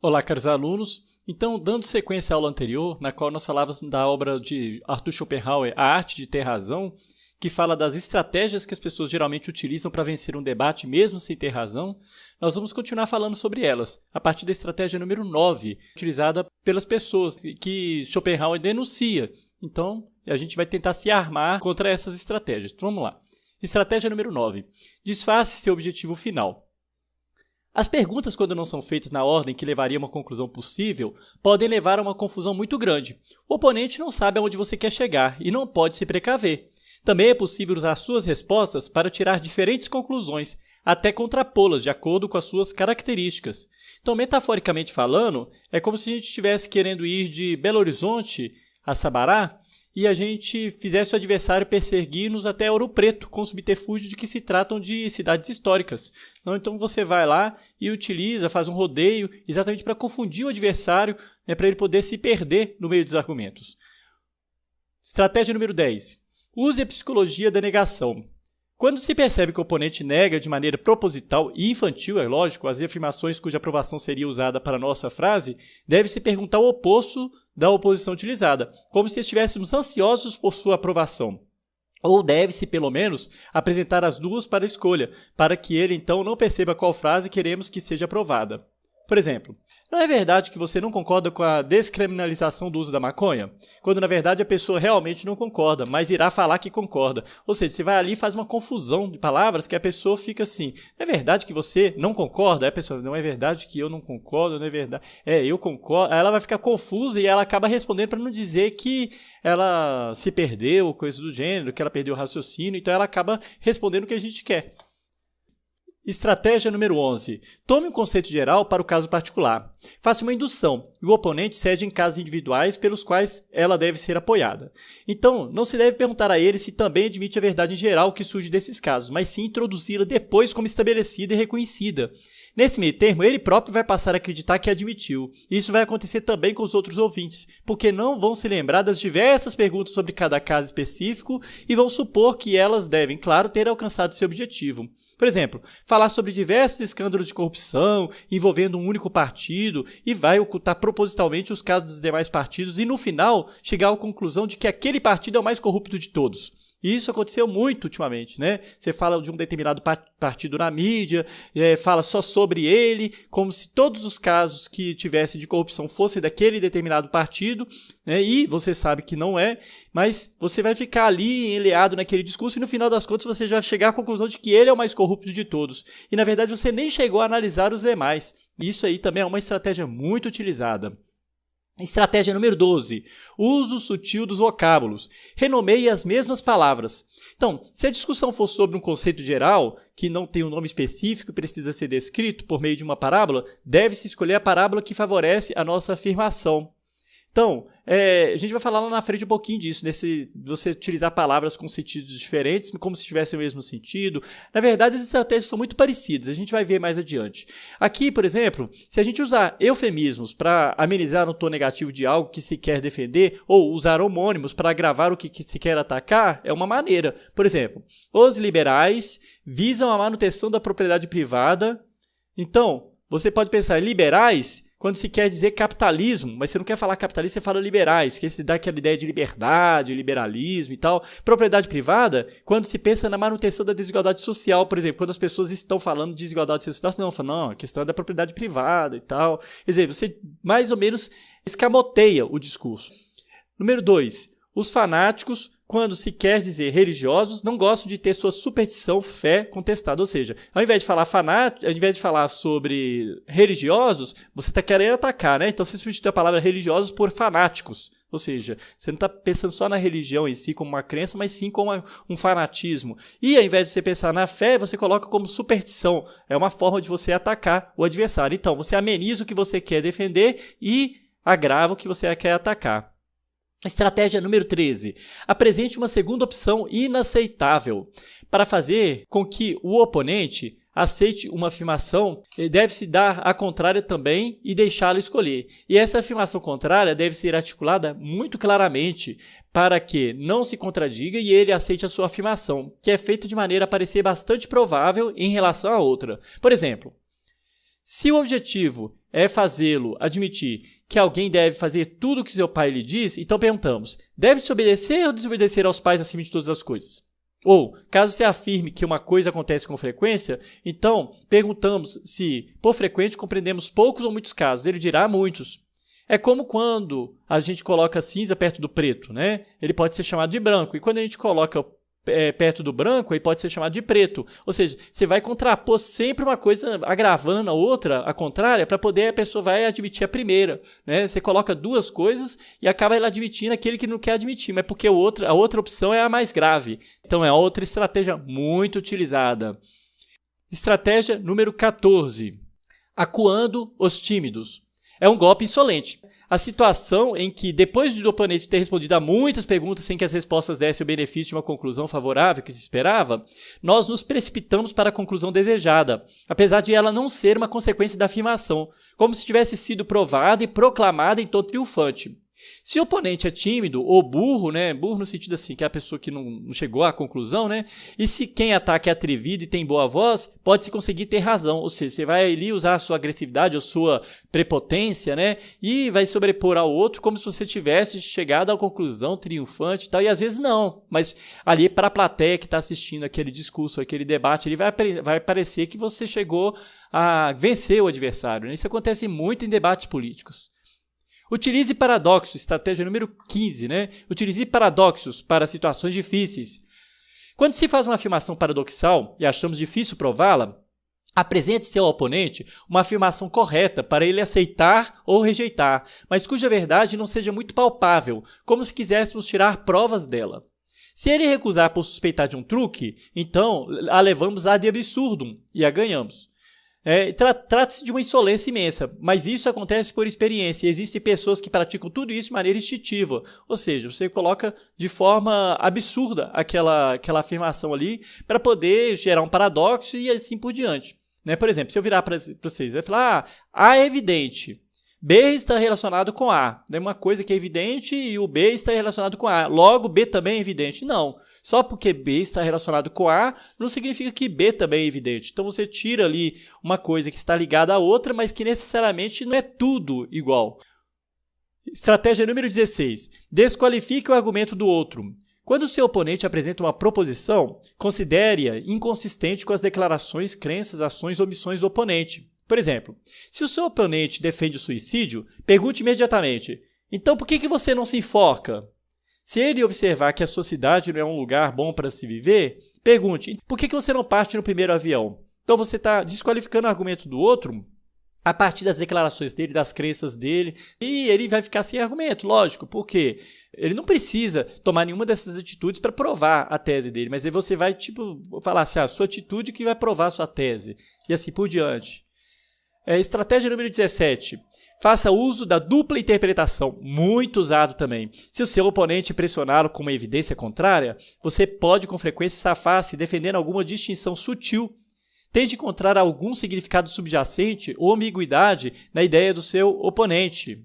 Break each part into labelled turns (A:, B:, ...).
A: Olá, caros alunos. Então, dando sequência à aula anterior, na qual nós falávamos da obra de Arthur Schopenhauer, A Arte de Ter Razão, que fala das estratégias que as pessoas geralmente utilizam para vencer um debate mesmo sem ter razão, nós vamos continuar falando sobre elas, a partir da estratégia número 9, utilizada pelas pessoas, que Schopenhauer denuncia. Então, a gente vai tentar se armar contra essas estratégias. Então, vamos lá. Estratégia número 9. Disfarce seu objetivo final. As perguntas, quando não são feitas na ordem que levaria a uma conclusão possível, podem levar a uma confusão muito grande. O oponente não sabe aonde você quer chegar e não pode se precaver. Também é possível usar suas respostas para tirar diferentes conclusões, até contrapô-las de acordo com as suas características. Então, metaforicamente falando, é como se a gente estivesse querendo ir de Belo Horizonte a Sabará e a gente fizesse o adversário perseguir-nos até Ouro Preto, com o subterfúgio de que se tratam de cidades históricas. Então você vai lá e utiliza, faz um rodeio, exatamente para confundir o adversário, para ele poder se perder no meio dos argumentos. Estratégia número 10. Use a psicologia da negação. Quando se percebe que o oponente nega de maneira proposital e infantil, é lógico, as afirmações cuja aprovação seria usada para a nossa frase, deve-se perguntar o oposto da oposição utilizada, como se estivéssemos ansiosos por sua aprovação. Ou deve-se, pelo menos, apresentar as duas para a escolha, para que ele, então, não perceba qual frase queremos que seja aprovada. Por exemplo, não é verdade que você não concorda com a descriminalização do uso da maconha? Quando, na verdade, a pessoa realmente não concorda, mas irá falar que concorda. Ou seja, você vai ali e faz uma confusão de palavras que a pessoa fica assim, não é verdade que você não concorda? Aí a pessoa, não é verdade que eu não concordo, não é verdade. Eu concordo. Aí ela vai ficar confusa e ela acaba respondendo para não dizer que ela se perdeu, coisa do gênero, que ela perdeu o raciocínio, então ela acaba respondendo o que a gente quer. Estratégia número 11. Tome um conceito geral para o caso particular. Faça uma indução e o oponente cede em casos individuais pelos quais ela deve ser apoiada. Então, não se deve perguntar a ele se também admite a verdade em geral que surge desses casos, mas sim introduzi-la depois como estabelecida e reconhecida. Nesse meio termo, ele próprio vai passar a acreditar que admitiu. Isso vai acontecer também com os outros ouvintes, porque não vão se lembrar das diversas perguntas sobre cada caso específico e vão supor que elas devem, claro, ter alcançado seu objetivo. Por exemplo, falar sobre diversos escândalos de corrupção envolvendo um único partido e vai ocultar propositalmente os casos dos demais partidos e, no final, chegar à conclusão de que aquele partido é o mais corrupto de todos. E isso aconteceu muito ultimamente, né? Você fala de um determinado partido na mídia, fala só sobre ele, como se todos os casos que tivessem de corrupção fossem daquele determinado partido, né? E você sabe que não é, mas você vai ficar ali enleado naquele discurso e no final das contas você já vai chegar à conclusão de que ele é o mais corrupto de todos. E na verdade você nem chegou a analisar os demais. Isso aí também é uma estratégia muito utilizada. Estratégia número 12. Uso sutil dos vocábulos. Renomeie as mesmas palavras. Então, se a discussão for sobre um conceito geral, que não tem um nome específico e precisa ser descrito por meio de uma parábola, deve-se escolher a parábola que favorece a nossa afirmação. Então, a gente vai falar lá na frente um pouquinho disso, de você utilizar palavras com sentidos diferentes, como se tivessem o mesmo sentido. Na verdade, as estratégias são muito parecidas, a gente vai ver mais adiante. Aqui, por exemplo, se a gente usar eufemismos para amenizar um tom negativo de algo que se quer defender, ou usar homônimos para agravar o que se quer atacar, é uma maneira. Por exemplo, os liberais visam a manutenção da propriedade privada. Então, você pode pensar, liberais quando se quer dizer capitalismo, mas você não quer falar capitalismo, você fala liberais, que se dá aquela ideia de liberdade, liberalismo e tal. Propriedade privada, quando se pensa na manutenção da desigualdade social, por exemplo, quando as pessoas estão falando de desigualdade social, não, a questão é da propriedade privada e tal. Quer dizer, você mais ou menos escamoteia o discurso. Número 2. Os fanáticos, quando se quer dizer religiosos, não gostam de ter sua superstição, fé contestada. Ou seja, ao invés de falar fanático, ao invés de falar sobre religiosos, você está querendo atacar, né? Então você substitui a palavra religiosos por fanáticos. Ou seja, você não está pensando só na religião em si como uma crença, mas sim como um fanatismo. E ao invés de você pensar na fé, você coloca como superstição. É uma forma de você atacar o adversário. Então, você ameniza o que você quer defender e agrava o que você quer atacar. Estratégia número 13. Apresente uma segunda opção inaceitável. Para fazer com que o oponente aceite uma afirmação, deve-se dar a contrária também e deixá-lo escolher. E essa afirmação contrária deve ser articulada muito claramente para que não se contradiga e ele aceite a sua afirmação, que é feita de maneira a parecer bastante provável em relação à outra. Por exemplo, se o objetivo é fazê-lo admitir que alguém deve fazer tudo o que seu pai lhe diz, então perguntamos, deve-se obedecer ou desobedecer aos pais acima de todas as coisas? Ou, caso se afirme que uma coisa acontece com frequência, então perguntamos se, por frequente, compreendemos poucos ou muitos casos. Ele dirá muitos. É como quando a gente coloca cinza perto do preto, né? Ele pode ser chamado de branco. E quando a gente coloca perto do branco, ele pode ser chamado de preto. Ou seja, você vai contrapor sempre uma coisa agravando a outra, a contrária, para poder a pessoa vai admitir a primeira, né? Você coloca duas coisas e acaba ela admitindo aquele que não quer admitir, mas porque a outra opção é a mais grave. Então é outra estratégia muito utilizada. Estratégia número 14. Acuando os tímidos. É um golpe insolente. A situação em que, depois do oponente ter respondido a muitas perguntas sem que as respostas dessem o benefício de uma conclusão favorável que se esperava, nós nos precipitamos para a conclusão desejada, apesar de ela não ser uma consequência da afirmação, como se tivesse sido provada e proclamada em tom triunfante. Se o oponente é tímido ou burro, né? Burro no sentido assim, que é a pessoa que não chegou à conclusão, né? E se quem ataca é atrevido e tem boa voz, pode-se conseguir ter razão. Ou seja, você vai ali usar a sua agressividade ou sua prepotência, né? E vai sobrepor ao outro como se você tivesse chegado à conclusão triunfante e tal. E às vezes não. Mas ali para a plateia que está assistindo aquele discurso, aquele debate, ele vai parecer que você chegou a vencer o adversário, né? Isso acontece muito em debates políticos. Utilize paradoxos, estratégia número 15, né? Utilize paradoxos para situações difíceis. Quando se faz uma afirmação paradoxal e achamos difícil prová-la, apresente-se ao oponente uma afirmação correta para ele aceitar ou rejeitar, mas cuja verdade não seja muito palpável, como se quiséssemos tirar provas dela. Se ele recusar por suspeitar de um truque, então a levamos ad absurdum e a ganhamos. Trata-se de uma insolência imensa, mas isso acontece por experiência. Existem pessoas que praticam tudo isso de maneira instintiva, ou seja, você coloca de forma absurda aquela afirmação ali para poder gerar um paradoxo e assim por diante. Né? Por exemplo, se eu virar para vocês e falar, A é evidente, B está relacionado com A. É uma coisa que é evidente e o B está relacionado com A. Logo, B também é evidente. Não. Só porque B está relacionado com A, não significa que B também é evidente. Então você tira ali uma coisa que está ligada à outra, mas que necessariamente não é tudo igual. Estratégia número 16. Desqualifique o argumento do outro. Quando o seu oponente apresenta uma proposição, considere-a inconsistente com as declarações, crenças, ações ou omissões do oponente. Por exemplo, se o seu oponente defende o suicídio, pergunte imediatamente, então por que você não se enforca? Se ele observar que a sua cidade não é um lugar bom para se viver, pergunte, por que você não parte no primeiro avião? Então você está desqualificando o argumento do outro a partir das declarações dele, das crenças dele, e ele vai ficar sem argumento, lógico, porque ele não precisa tomar nenhuma dessas atitudes para provar a tese dele, mas aí você vai falar assim, a sua atitude que vai provar a sua tese, e assim por diante. Estratégia número 17. Faça uso da dupla interpretação, muito usado também. Se o seu oponente pressioná-lo com uma evidência contrária, você pode com frequência safar-se defendendo alguma distinção sutil. Tente encontrar algum significado subjacente ou ambiguidade na ideia do seu oponente.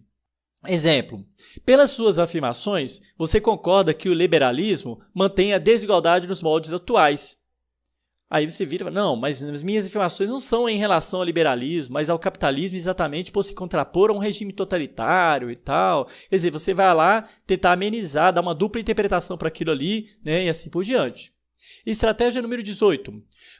A: Exemplo, pelas suas afirmações, você concorda que o liberalismo mantém a desigualdade nos moldes atuais. Aí você vira e fala, não, mas as minhas afirmações não são em relação ao liberalismo, mas ao capitalismo exatamente por se contrapor a um regime totalitário e tal. Quer dizer, você vai lá tentar amenizar, dar uma dupla interpretação para aquilo ali, né, e assim por diante. Estratégia número 18.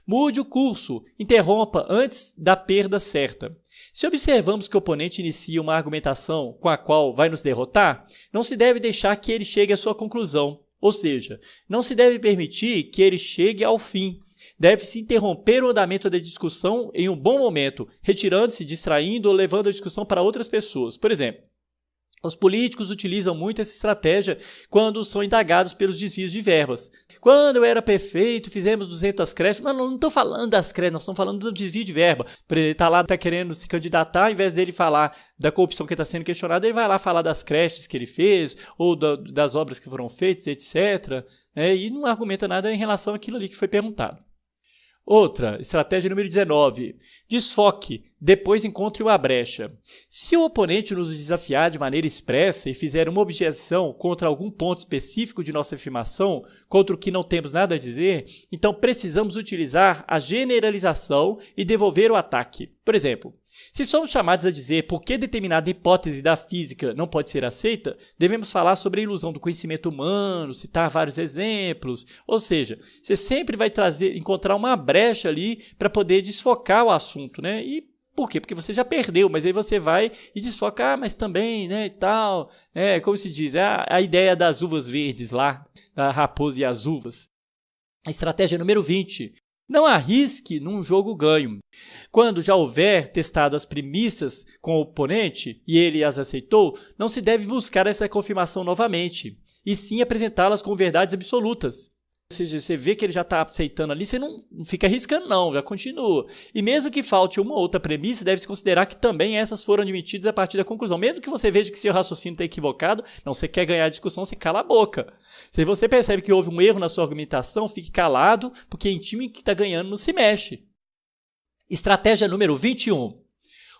A: Mude o curso, interrompa antes da perda certa. Se observamos que o oponente inicia uma argumentação com a qual vai nos derrotar, não se deve deixar que ele chegue à sua conclusão. Ou seja, não se deve permitir que ele chegue ao fim. Deve-se interromper o andamento da discussão em um bom momento, retirando-se, distraindo ou levando a discussão para outras pessoas. Por exemplo, os políticos utilizam muito essa estratégia quando são indagados pelos desvios de verbas. Quando eu era prefeito, fizemos 200 creches. Mas não estou falando das creches, nós estamos falando do desvio de verba. Ele está lá, está querendo se candidatar, ao invés dele falar da corrupção que está sendo questionada, ele vai lá falar das creches que ele fez, ou das obras que foram feitas, etc. E não argumenta nada em relação àquilo ali que foi perguntado. Outra, estratégia número 19. Desfoque, depois encontre uma brecha. Se o oponente nos desafiar de maneira expressa e fizer uma objeção contra algum ponto específico de nossa afirmação, contra o que não temos nada a dizer, então precisamos utilizar a generalização e devolver o ataque. Por exemplo, Se somos chamados a dizer por que determinada hipótese da física não pode ser aceita, devemos falar sobre a ilusão do conhecimento humano, citar vários exemplos, ou seja, você sempre vai encontrar uma brecha ali para poder desfocar o assunto, né? E por quê? Porque você já perdeu, mas aí você vai e desfoca, mas também, né, e tal, como se diz, a ideia das uvas verdes lá, da raposa e as uvas. A estratégia número 20. Não arrisque num jogo ganho. Quando já houver testado as premissas com o oponente e ele as aceitou, não se deve buscar essa confirmação novamente, e sim apresentá-las como verdades absolutas. Ou seja, você vê que ele já está aceitando ali, você não fica arriscando não, já continua. E mesmo que falte uma ou outra premissa, deve-se considerar que também essas foram admitidas a partir da conclusão. Mesmo que você veja que seu raciocínio está equivocado, não, você quer ganhar a discussão, você cala a boca. Se você percebe que houve um erro na sua argumentação, fique calado, porque em time que está ganhando não se mexe. Estratégia número 21.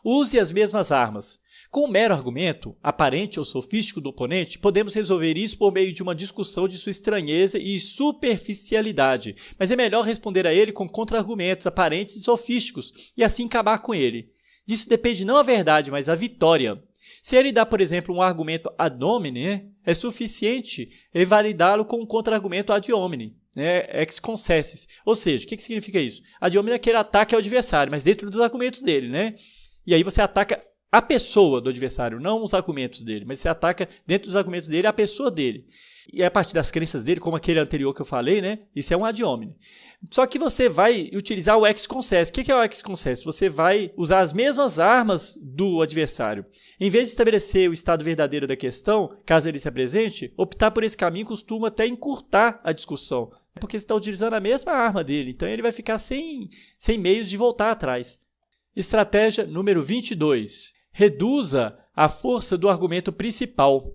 A: Use as mesmas armas. Com um mero argumento, aparente ou sofístico do oponente, podemos resolver isso por meio de uma discussão de sua estranheza e superficialidade, mas é melhor responder a ele com contra-argumentos aparentes e sofísticos, e assim acabar com ele. Disso depende não a verdade, mas a vitória. Se ele dá, por exemplo, um argumento ad hominem, é suficiente validá-lo com um contra-argumento ad hominem, ex concessis. Ou seja, o que significa isso? Ad hominem é que ele ataca o adversário, mas dentro dos argumentos dele, E aí você ataca a pessoa do adversário, não os argumentos dele, mas você ataca dentro dos argumentos dele a pessoa dele. E a partir das crenças dele, como aquele anterior que eu falei, Isso é um ad hominem. Só que você vai utilizar o ex concessis. O que é o ex concessis? Você vai usar as mesmas armas do adversário. Em vez de estabelecer o estado verdadeiro da questão, caso ele se apresente, optar por esse caminho costuma até encurtar a discussão, porque você está utilizando a mesma arma dele, então ele vai ficar sem meios de voltar atrás. Estratégia número 22. Reduza a força do argumento principal.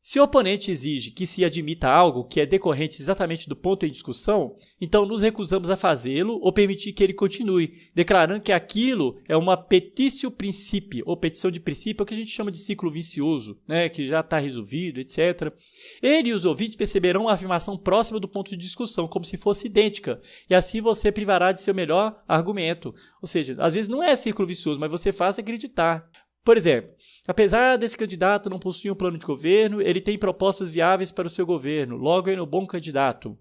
A: Se o oponente exige que se admita algo que é decorrente exatamente do ponto em discussão, então nos recusamos a fazê-lo ou permitir que ele continue, declarando que aquilo é uma petitio principii, ou petição de princípio, é o que a gente chama de ciclo vicioso, que já está resolvido, etc. Ele e os ouvintes perceberão uma afirmação próxima do ponto de discussão, como se fosse idêntica, e assim você privará de seu melhor argumento. Ou seja, às vezes não é ciclo vicioso, mas você faz acreditar. Por exemplo, apesar desse candidato não possuir um plano de governo, ele tem propostas viáveis para o seu governo, logo ele é um bom candidato.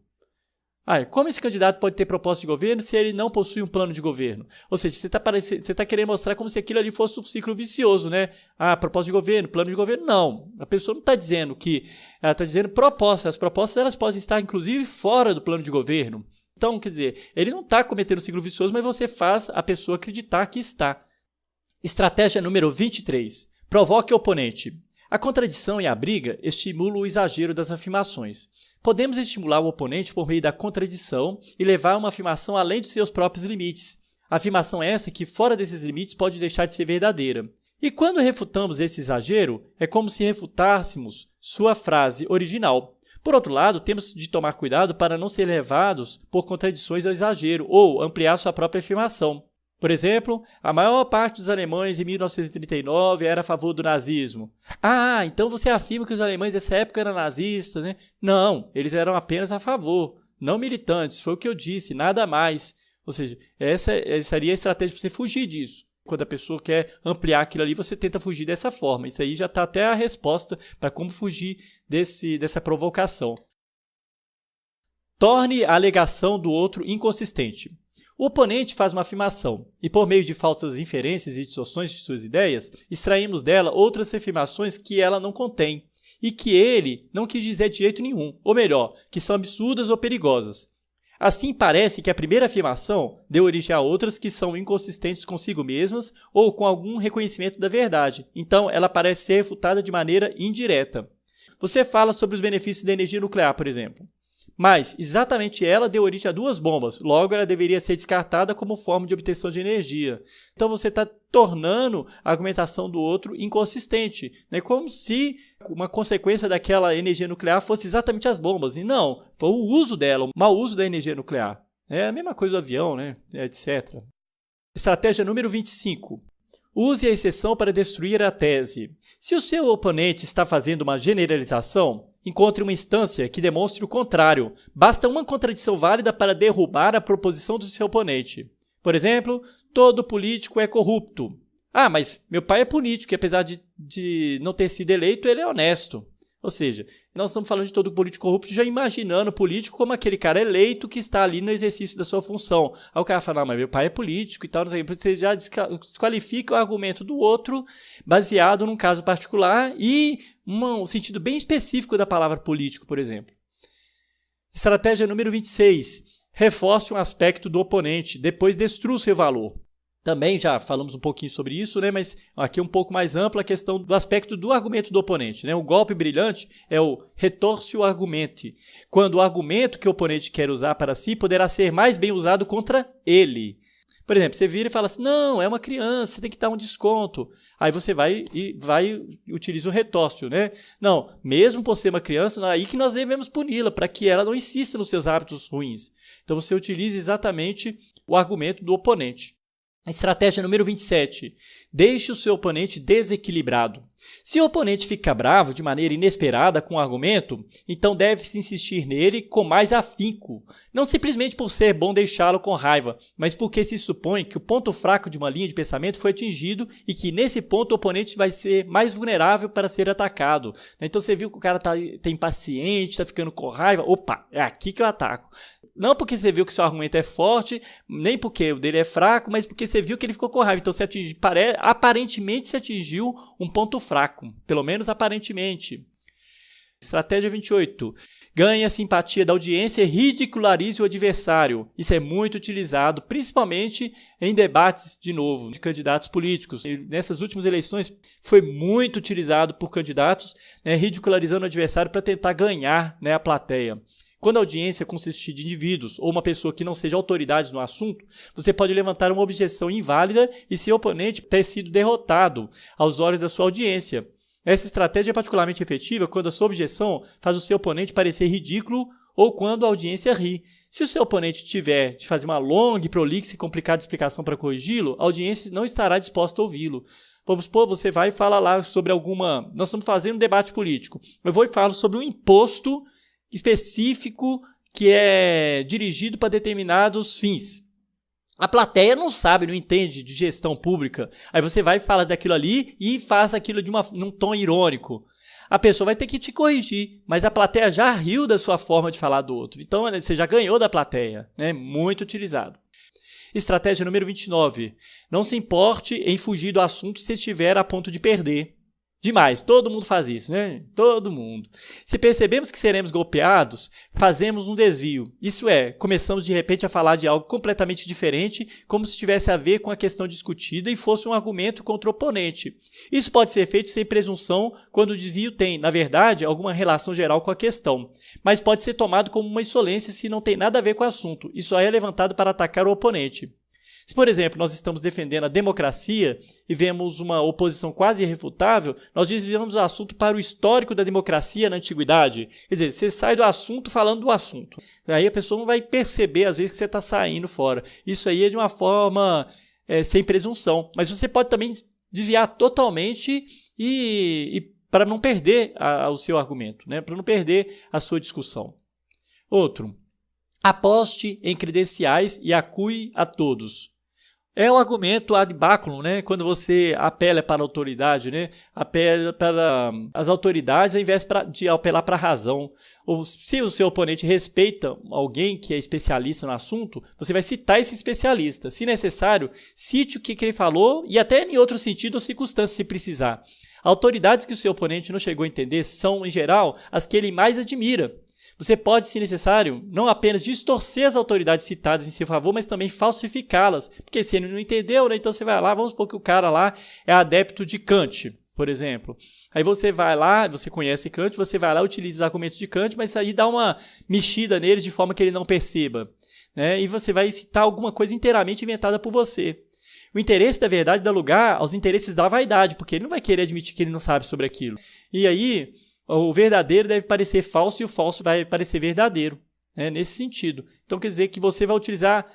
A: Como esse candidato pode ter proposta de governo se ele não possui um plano de governo? Ou seja, você está querendo mostrar como se aquilo ali fosse um ciclo vicioso, proposta de governo, plano de governo, não. A pessoa não está dizendo que, ela está dizendo propostas. As propostas elas podem estar, inclusive, fora do plano de governo. Então, quer dizer, ele não está cometendo um ciclo vicioso, mas você faz a pessoa acreditar que está. Estratégia número 23. Provoque o oponente. A contradição e a briga estimulam o exagero das afirmações. Podemos estimular o oponente por meio da contradição e levar uma afirmação além dos seus próprios limites. A afirmação é essa que, fora desses limites, pode deixar de ser verdadeira. E quando refutamos esse exagero, é como se refutássemos sua frase original. Por outro lado, temos de tomar cuidado para não ser levados por contradições ao exagero ou ampliar sua própria afirmação. Por exemplo, a maior parte dos alemães em 1939 era a favor do nazismo. Então você afirma que os alemães dessa época eram nazistas, Não, eles eram apenas a favor, não militantes, foi o que eu disse, nada mais. Ou seja, essa seria a estratégia para você fugir disso. Quando a pessoa quer ampliar aquilo ali, você tenta fugir dessa forma. Isso aí já está até a resposta para como fugir dessa provocação. Torne a alegação do outro inconsistente. O oponente faz uma afirmação, e por meio de falsas inferências e distorções de suas ideias, extraímos dela outras afirmações que ela não contém, e que ele não quis dizer de jeito nenhum, ou melhor, que são absurdas ou perigosas. Assim, parece que a primeira afirmação deu origem a outras que são inconsistentes consigo mesmas ou com algum reconhecimento da verdade, então ela parece ser refutada de maneira indireta. Você fala sobre os benefícios da energia nuclear, por exemplo. Mas, exatamente ela deu origem a duas bombas, logo ela deveria ser descartada como forma de obtenção de energia. Então você está tornando a argumentação do outro inconsistente, Como se uma consequência daquela energia nuclear fosse exatamente as bombas. E não, foi o uso dela, o mau uso da energia nuclear. É a mesma coisa do avião, etc. Estratégia número 25. Use a exceção para destruir a tese. Se o seu oponente está fazendo uma generalização, encontre uma instância que demonstre o contrário. Basta uma contradição válida para derrubar a proposição do seu oponente. Por exemplo, todo político é corrupto. Mas meu pai é político e apesar de não ter sido eleito, ele é honesto. Ou seja, nós estamos falando de todo político corrupto já imaginando o político como aquele cara eleito que está ali no exercício da sua função. Aí o cara fala, não, mas meu pai é político e tal, não sei, você já desqualifica o argumento do outro baseado num caso particular e um sentido bem específico da palavra político, por exemplo. Estratégia número 26. Reforce um aspecto do oponente, depois destrua o seu valor. Também já falamos um pouquinho sobre isso, né? Mas aqui é um pouco mais ampla a questão do aspecto do argumento do oponente, né? O golpe brilhante é o retorce argumente, quando o argumento que o oponente quer usar para si poderá ser mais bem usado contra ele. Por exemplo, você vira e fala assim, não, é uma criança, você tem que dar um desconto. Aí você vai e utiliza o retócio, né? Não, mesmo por ser uma criança, é aí que nós devemos puni-la, para que ela não insista nos seus hábitos ruins. Então você utiliza exatamente o argumento do oponente. A estratégia número 27. Deixe o seu oponente desequilibrado. Se o oponente fica bravo de maneira inesperada com o argumento, então deve-se insistir nele com mais afinco. Não simplesmente por ser bom deixá-lo com raiva, mas porque se supõe que o ponto fraco de uma linha de pensamento foi atingido e que nesse ponto o oponente vai ser mais vulnerável para ser atacado. Então você viu que o cara tá impaciente, está ficando com raiva. Opa, é aqui que eu ataco. Não porque você viu que seu argumento é forte, nem porque o dele é fraco, mas porque você viu que ele ficou com raiva. Então você aparentemente se atingiu um ponto fraco, pelo menos aparentemente. Estratégia 28. Ganhe a simpatia da audiência e ridicularize o adversário. Isso é muito utilizado, principalmente em debates, de novo, de candidatos políticos. E nessas últimas eleições foi muito utilizado por candidatos, ridicularizando o adversário para tentar ganhar, a plateia. Quando a audiência consistir de indivíduos ou uma pessoa que não seja autoridade no assunto, você pode levantar uma objeção inválida e seu oponente ter sido derrotado aos olhos da sua audiência. Essa estratégia é particularmente efetiva quando a sua objeção faz o seu oponente parecer ridículo ou quando a audiência ri. Se o seu oponente tiver de fazer uma longa, prolixa e complicada explicação para corrigi-lo, a audiência não estará disposta a ouvi-lo. Vamos supor, você vai e fala lá sobre Nós estamos fazendo um debate político. Eu vou e falo sobre um imposto específico que é dirigido para determinados fins. A plateia não sabe, não entende de gestão pública. Aí você vai e fala daquilo ali e faz aquilo num tom irônico. A pessoa vai ter que te corrigir, mas a plateia já riu da sua forma de falar do outro. Então você já ganhou da plateia, né? Muito utilizado. Estratégia número 29. Não se importe em fugir do assunto se estiver a ponto de perder. Demais, todo mundo faz isso, né? Todo mundo. Se percebemos que seremos golpeados, fazemos um desvio. Isso é, começamos de repente a falar de algo completamente diferente, como se tivesse a ver com a questão discutida e fosse um argumento contra o oponente. Isso pode ser feito sem presunção quando o desvio tem, na verdade, alguma relação geral com a questão. Mas pode ser tomado como uma insolência se não tem nada a ver com o assunto e só é levantado para atacar o oponente. Se, por exemplo, nós estamos defendendo a democracia e vemos uma oposição quase irrefutável, nós desviamos o assunto para o histórico da democracia na antiguidade. Quer dizer, você sai do assunto falando do assunto. Aí a pessoa não vai perceber, às vezes, que você está saindo fora. Isso aí é de uma forma sem presunção. Mas você pode também desviar totalmente e para não perder o seu argumento, né? Para não perder a sua discussão. Outro. Aposte em credenciais e acue a todos. É o argumento ad baculum, né? Quando você apela para a autoridade, né? Apela para as autoridades ao invés de apelar para a razão. Ou se o seu oponente respeita alguém que é especialista no assunto, você vai citar esse especialista. Se necessário, cite o que ele falou e até em outro sentido ou circunstância se precisar. Autoridades que o seu oponente não chegou a entender são, em geral, as que ele mais admira. Você pode, se necessário, não apenas distorcer as autoridades citadas em seu favor, mas também falsificá-las. Porque se ele não entendeu, né, então você vai lá, vamos supor que o cara lá é adepto de Kant, por exemplo. Aí você vai lá, você conhece Kant, você vai lá, utiliza os argumentos de Kant, mas aí dá uma mexida nele de forma que ele não perceba. Né? E você vai citar alguma coisa inteiramente inventada por você. O interesse da verdade dá lugar aos interesses da vaidade, porque ele não vai querer admitir que ele não sabe sobre aquilo. E aí o verdadeiro deve parecer falso e o falso vai parecer verdadeiro, né? Nesse sentido. Então quer dizer que você vai utilizar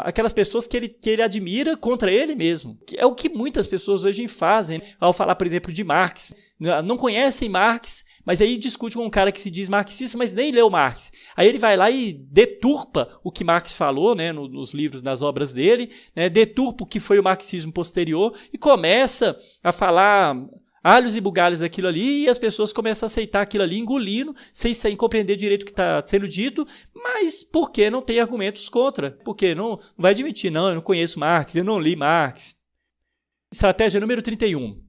A: aquelas pessoas que ele admira contra ele mesmo. Que é o que muitas pessoas hoje fazem, né? Ao falar, por exemplo, de Marx. Não conhecem Marx, Mas aí discute com um cara que se diz marxista, mas nem leu Marx. Aí ele vai lá e deturpa o que Marx falou, né, nos livros, nas obras dele, né, deturpa o que foi o marxismo posterior e começa a falar alhos e bugalhos daquilo ali, e as pessoas começam a aceitar aquilo ali, engolindo, sem compreender direito o que está sendo dito, mas porque não tem argumentos contra. Porque não vai admitir, não, eu não conheço Marx, eu não li Marx. Estratégia número 31.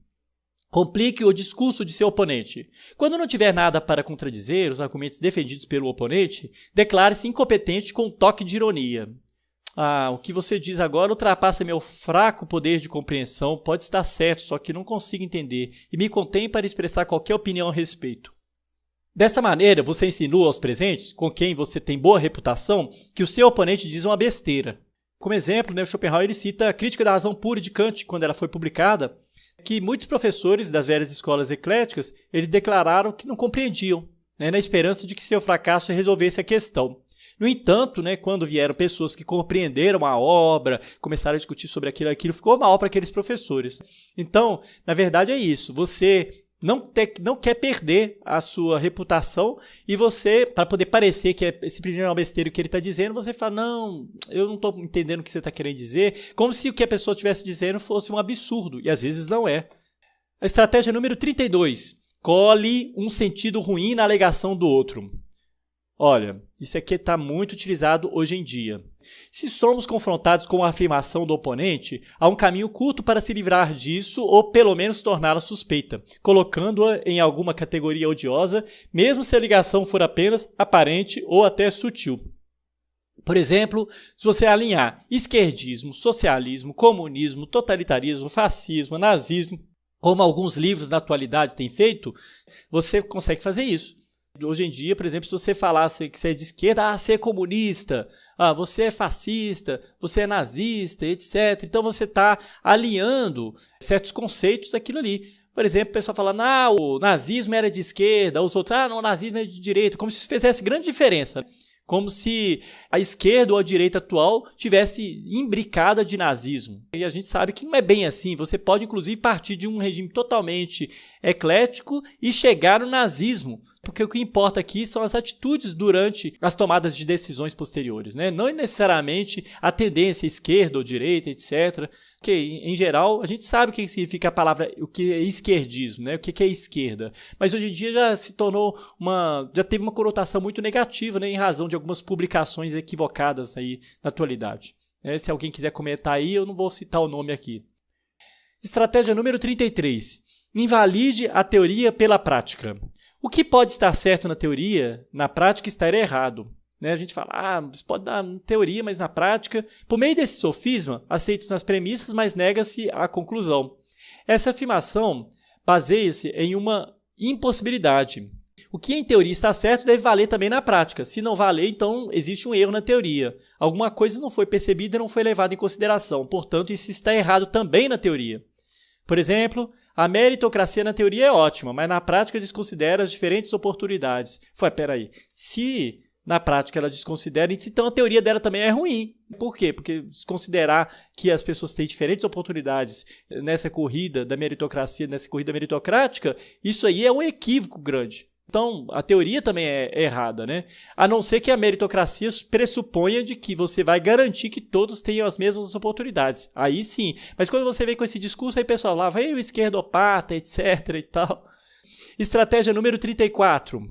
A: Complique o discurso de seu oponente. Quando não tiver nada para contradizer os argumentos defendidos pelo oponente, declare-se incompetente com um toque de ironia. O que você diz agora ultrapassa meu fraco poder de compreensão, pode estar certo, só que não consigo entender, e me contém para expressar qualquer opinião a respeito. Dessa maneira, você insinua aos presentes, com quem você tem boa reputação, que o seu oponente diz uma besteira. Como exemplo, o Schopenhauer ele cita a Crítica da Razão Pura de Kant, quando ela foi publicada, que muitos professores das velhas escolas ecléticas eles declararam que não compreendiam, né, na esperança de que seu fracasso resolvesse a questão. No entanto, né, quando vieram pessoas que compreenderam a obra, começaram a discutir sobre aquilo ficou mal para aqueles professores. Então, na verdade é isso, você não quer perder a sua reputação e você, para poder parecer que é simplesmente uma besteira o que ele está dizendo, você fala, não, eu não estou entendendo o que você está querendo dizer, como se o que a pessoa estivesse dizendo fosse um absurdo, e às vezes não é. A estratégia número 32. Cole um sentido ruim na alegação do outro. Olha, isso aqui está muito utilizado hoje em dia. Se somos confrontados com a afirmação do oponente, há um caminho curto para se livrar disso ou pelo menos torná-la suspeita, colocando-a em alguma categoria odiosa, mesmo se a ligação for apenas aparente ou até sutil. Por exemplo, se você alinhar esquerdismo, socialismo, comunismo, totalitarismo, fascismo, nazismo, como alguns livros na atualidade têm feito, você consegue fazer isso. Hoje em dia, por exemplo, se você falasse que você é de esquerda, você é comunista, você é fascista, você é nazista, etc. Então você está alinhando certos conceitos daquilo ali. Por exemplo, o pessoal falando, o nazismo era de esquerda, os outros, não, o nazismo é de direita, como se isso fizesse grande diferença. Como se a esquerda ou a direita atual tivesse imbricada de nazismo. E a gente sabe que não é bem assim. Você pode, inclusive, partir de um regime totalmente eclético e chegar no nazismo. Porque o que importa aqui são as atitudes durante as tomadas de decisões posteriores, né? Não necessariamente a tendência esquerda ou direita, etc. Porque, em geral, a gente sabe o que significa a palavra, o que é esquerdismo, né? O que é esquerda. Mas hoje em dia já se tornou já teve uma conotação muito negativa, né? Em razão de algumas publicações equivocadas aí na atualidade. Se alguém quiser comentar aí, eu não vou citar o nome aqui. Estratégia número 33. Invalide a teoria pela prática. O que pode estar certo na teoria, na prática estará errado. Né? A gente fala, isso pode dar teoria, mas na prática, por meio desse sofisma, aceita-se as premissas, mas nega-se a conclusão. Essa afirmação baseia-se em uma impossibilidade. O que em teoria está certo deve valer também na prática. Se não valer, então existe um erro na teoria. Alguma coisa não foi percebida e não foi levada em consideração. Portanto, isso está errado também na teoria. Por exemplo, a meritocracia na teoria é ótima, mas na prática desconsidera as diferentes oportunidades. Peraí, se na prática ela desconsidera, então a teoria dela também é ruim. Por quê? Porque desconsiderar que as pessoas têm diferentes oportunidades nessa corrida da meritocracia, nessa corrida meritocrática, isso aí é um equívoco grande. Então, a teoria também é errada, né? A não ser que a meritocracia pressuponha de que você vai garantir que todos tenham as mesmas oportunidades. Aí sim. Mas quando você vem com esse discurso, aí o pessoal lá, vai o esquerdopata, etc e tal. Estratégia número 34.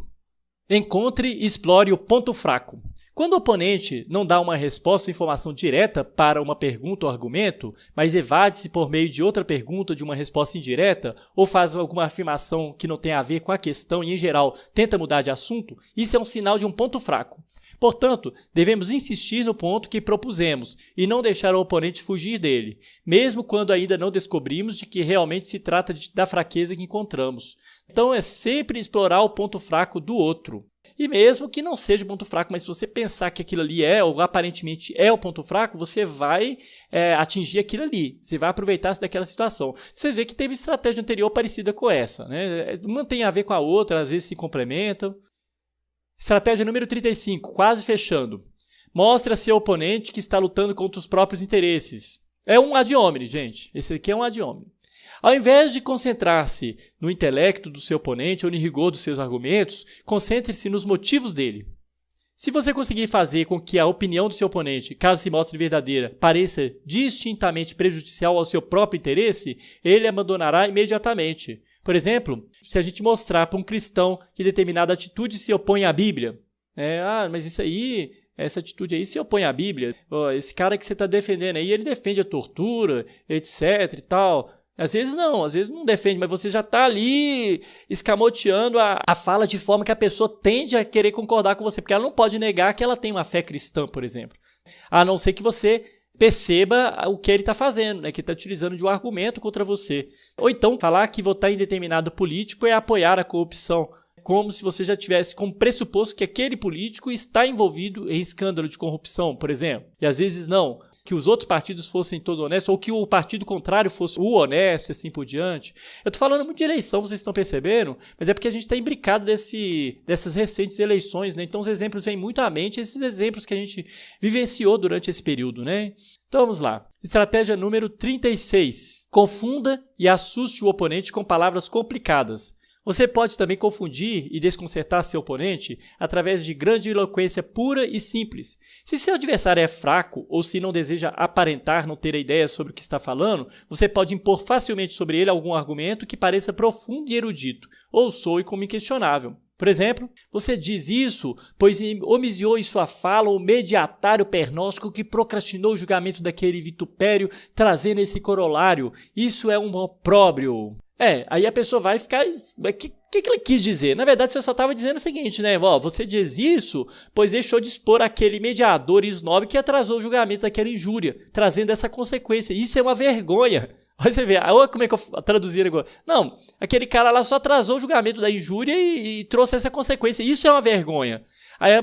A: Encontre e explore o ponto fraco. Quando o oponente não dá uma resposta ou informação direta para uma pergunta ou argumento, mas evade-se por meio de outra pergunta de uma resposta indireta, ou faz alguma afirmação que não tem a ver com a questão e, em geral, tenta mudar de assunto, isso é um sinal de um ponto fraco. Portanto, devemos insistir no ponto que propusemos e não deixar o oponente fugir dele, mesmo quando ainda não descobrimos de que realmente se trata da fraqueza que encontramos. Então, é sempre explorar o ponto fraco do outro. E mesmo que não seja o ponto fraco, mas se você pensar que aquilo ali ou aparentemente é o ponto fraco, você vai atingir aquilo ali. Você vai aproveitar-se daquela situação. Você vê que teve estratégia anterior parecida com essa, né? Uma tem a ver com a outra, às vezes se complementam. Estratégia número 35, quase fechando. Mostre a seu oponente que está lutando contra os próprios interesses. É um ad hominem, gente. Esse aqui é um ad hominem. Ao invés de concentrar-se no intelecto do seu oponente ou no rigor dos seus argumentos, concentre-se nos motivos dele. Se você conseguir fazer com que a opinião do seu oponente, caso se mostre verdadeira, pareça distintamente prejudicial ao seu próprio interesse, ele abandonará imediatamente. Por exemplo, se a gente mostrar para um cristão que determinada atitude se opõe à Bíblia, mas essa atitude aí se opõe à Bíblia, esse cara que você está defendendo aí, ele defende a tortura, etc e tal. Às vezes não defende, mas você já está ali escamoteando a fala de forma que a pessoa tende a querer concordar com você, porque ela não pode negar que ela tem uma fé cristã, por exemplo. A não ser que você perceba o que ele está fazendo, né? Que está utilizando de um argumento contra você. Ou então falar que votar em determinado político é apoiar a corrupção, como se você já tivesse como pressuposto que aquele político está envolvido em escândalo de corrupção, por exemplo. E às vezes não. Que os outros partidos fossem todos honestos, ou que o partido contrário fosse o honesto e assim por diante. Eu estou falando muito de eleição, vocês estão percebendo, mas é porque a gente está imbricado dessas recentes eleições, né? Então os exemplos vêm muito à mente, esses exemplos que a gente vivenciou durante esse período, né? Então vamos lá. Estratégia número 36. Confunda e assuste o oponente com palavras complicadas. Você pode também confundir e desconcertar seu oponente através de grande eloquência pura e simples. Se seu adversário é fraco ou se não deseja aparentar não ter a ideia sobre o que está falando, você pode impor facilmente sobre ele algum argumento que pareça profundo e erudito, ou soe como inquestionável. Por exemplo, você diz isso, pois omisiou em sua fala o mediatário pernóstico que procrastinou o julgamento daquele vitupério, trazendo esse corolário. Isso é um opróbrio. Aí a pessoa vai ficar... O que ela quis dizer? Na verdade, você só estava dizendo o seguinte, né? Você diz isso, pois deixou de expor aquele mediador snob que atrasou o julgamento daquela injúria, trazendo essa consequência. Isso é uma vergonha. Olha você vê, olha como é que eu traduzi agora. Não, aquele cara lá só atrasou o julgamento da injúria e trouxe essa consequência. Isso é uma vergonha.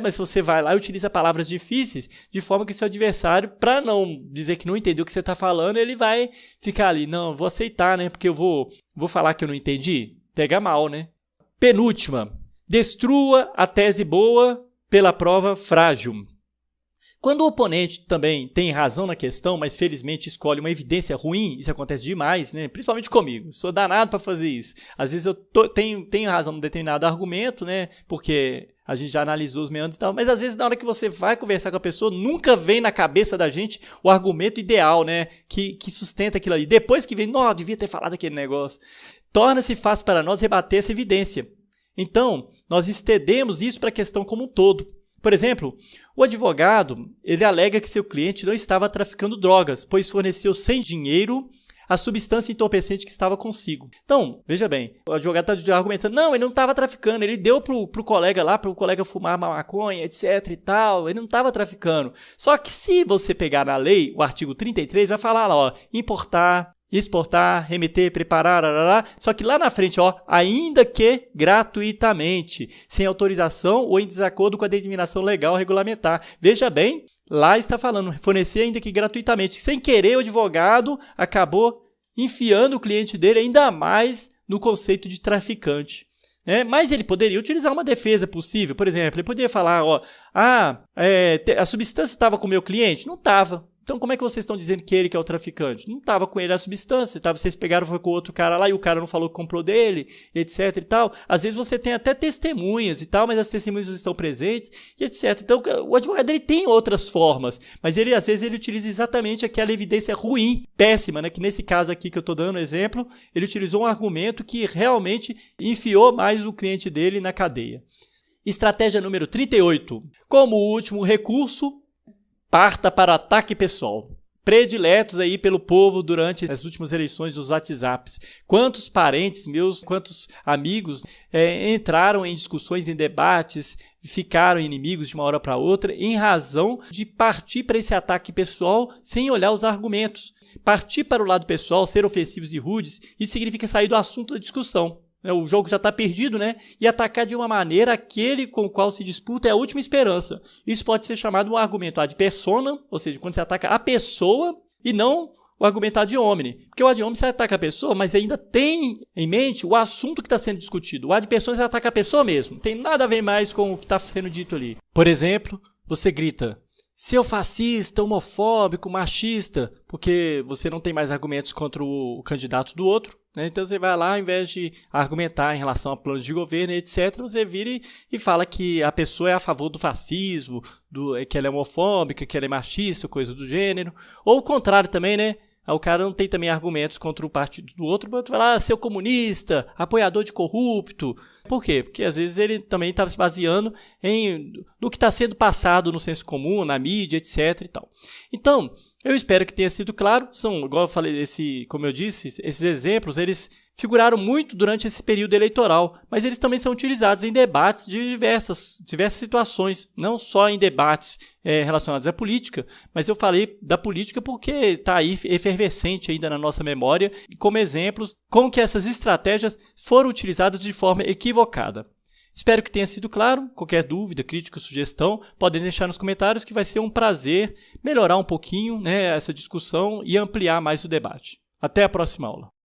A: Mas você vai lá e utiliza palavras difíceis de forma que seu adversário, para não dizer que não entendeu o que você está falando, ele vai ficar ali, não, vou aceitar, né? Porque eu vou falar que eu não entendi. Pega mal, né? Penúltima. Destrua a tese boa pela prova frágil. Quando o oponente também tem razão na questão, mas felizmente escolhe uma evidência ruim, isso acontece demais, né? Principalmente comigo. Sou danado para fazer isso. Às vezes eu tenho razão num determinado argumento, né? Porque a gente já analisou os meandros e tal, mas às vezes na hora que você vai conversar com a pessoa, nunca vem na cabeça da gente o argumento ideal, né? Que sustenta aquilo ali. Depois que vem, não, devia ter falado aquele negócio. Torna-se fácil para nós rebater essa evidência. Então, nós estendemos isso para a questão como um todo. Por exemplo, o advogado, ele alega que seu cliente não estava traficando drogas, pois forneceu sem dinheiro a substância entorpecente que estava consigo. Então, veja bem, o advogado está argumentando, não, ele não estava traficando, ele deu pro colega lá, pro colega fumar maconha, etc e tal, ele não estava traficando. Só que se você pegar na lei, o artigo 33 vai falar lá, importar, exportar, remeter, preparar, só que lá na frente, ainda que gratuitamente, sem autorização ou em desacordo com a determinação legal regulamentar. Veja bem, lá está falando, fornecer ainda que gratuitamente. Sem querer, o advogado acabou enfiando o cliente dele ainda mais no conceito de traficante. Mas ele poderia utilizar uma defesa possível. Por exemplo, ele poderia falar, a substância estava com o meu cliente? Não estava. Então, como é que vocês estão dizendo que ele que é o traficante? Não estava com ele a substância, vocês pegaram foi com o outro cara lá e o cara não falou que comprou dele, etc e tal. Às vezes você tem até testemunhas e tal, mas as testemunhas não estão presentes, e etc. Então, o advogado ele tem outras formas, mas ele às vezes ele utiliza exatamente aquela evidência ruim, péssima, né? Que nesse caso aqui que eu estou dando exemplo, ele utilizou um argumento que realmente enfiou mais o cliente dele na cadeia. Estratégia número 38. Como último recurso, parta para o ataque pessoal. Prediletos aí pelo povo durante as últimas eleições dos WhatsApps. Quantos parentes meus, quantos amigos entraram em discussões, em debates, ficaram inimigos de uma hora para outra em razão de partir para esse ataque pessoal sem olhar os argumentos. Partir para o lado pessoal, ser ofensivos e rudes, isso significa sair do assunto da discussão. O jogo já está perdido, né? E atacar de uma maneira aquele com o qual se disputa é a última esperança. Isso pode ser chamado um argumento ad personam, ou seja, quando você ataca a pessoa e não o argumento ad hominem. Porque o ad hominem você ataca a pessoa, mas ainda tem em mente o assunto que está sendo discutido. O ad personam você ataca a pessoa mesmo. Não tem nada a ver mais com o que está sendo dito ali. Por exemplo, você grita, seu fascista, homofóbico, machista, porque você não tem mais argumentos contra o candidato do outro, né? Então você vai lá, ao invés de argumentar em relação a planos de governo, etc., você vira e fala que a pessoa é a favor do fascismo, que ela é homofóbica, que ela é machista, coisa do gênero. Ou o contrário também, né? O cara não tem também argumentos contra o partido do outro, mas tu vai lá, seu comunista, apoiador de corrupto. Por quê? Porque às vezes ele também estava se baseando no que está sendo passado no senso comum, na mídia, etc. e tal. Então, eu espero que tenha sido claro. São, igual eu falei, como eu disse, esses exemplos, eles figuraram muito durante esse período eleitoral, mas eles também são utilizados em debates de diversas situações, não só em debates relacionados à política, mas eu falei da política porque está aí efervescente ainda na nossa memória, como exemplos, como que essas estratégias foram utilizadas de forma equivocada. Espero que tenha sido claro. Qualquer dúvida, crítica, sugestão, podem deixar nos comentários, que vai ser um prazer melhorar um pouquinho, né, essa discussão e ampliar mais o debate. Até a próxima aula.